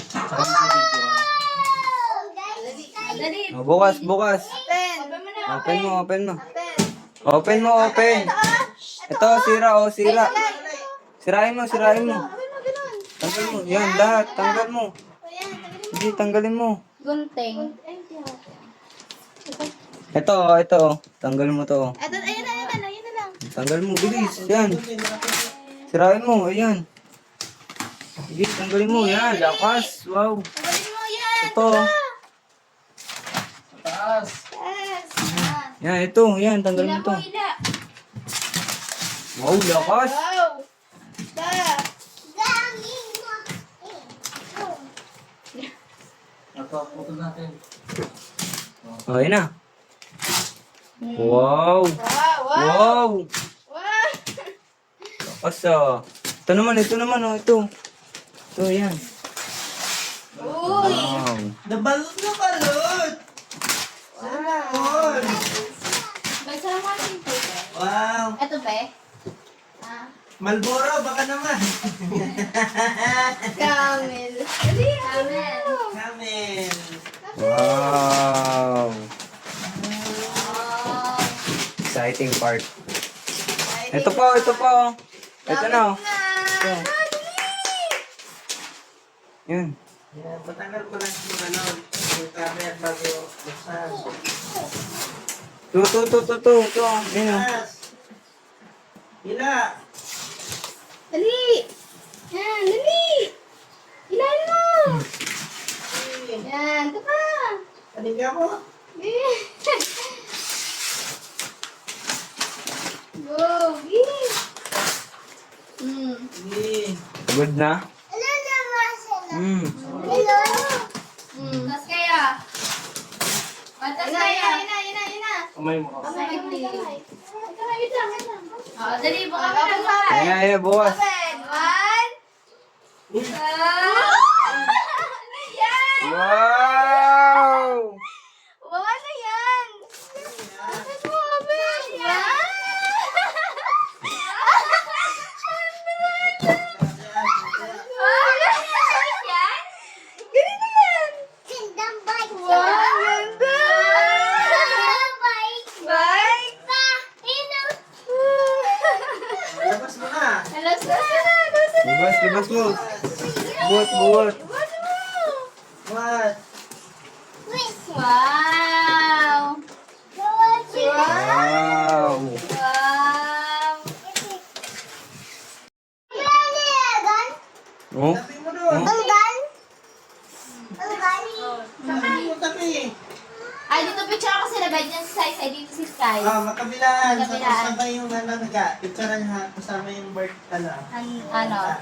Saka mo sa video. Dali. Oh, bukas, bukas. Open mo na. Open mo. Open mo, open. Ito, sira, oh, sira. Sirain mo. Tanggal mo. Yan, lahat. Tanggal mo. Hindi, tanggalin mo. Gunting. Ito, oh. Tanggalin mo to. Eto, ayun na lang. Tanggal mo, bilis. Yan. Sirain mo, ayan. Bilis, tanggalin mo. Yan, lakas. Wow. Tanggalin mo yan. Ito. Taas. Yes. Yan, ito. Yan, tanggalin mo to. Hila. Wow, lakas. Wow. Ito, putol natin. Oh, yun na. Wow. Wow. Wow. Lakas ah. Ito naman, oh. Ito, yan. Uy. Wow. Nabalot na balot! Wow! May sarang mga simple. Wow! Ito ba? Malboro, baka naman! Camel. Dali, Camel. Camel! Wow. Oh. Exciting part. Ito pa. Ito na, oh. Ito. Yan. Yan, patanggal ko lang yung balon. Yung camel bago buksan. Ito. Yan, oh. Taas! Hila! Dali. Yan, dali. Ilan mo. Yan, ito pa. Paninga mo? Go, give. Sige. Good na? Tas kaya. Patas kaya. Ina. Kamay mo. Kamay. Oh, dali, buka ka ng kamay. Ayan, bukas. Open. One. Two. Ano yan? Wow! Wow, ano yan? Open mo, open. Yan. Labas mo na! Libas mo. Buhat. What? Wow! Wow! Oh? Tabi mo doon! Tabi mo, tabi! Ay, dito picture ako sila. Bed niya sa size. Ay, dito si Sky. Makabilaan. Makabilaan. Kasama yung picture ha. Kasama yung bird pala. Ano?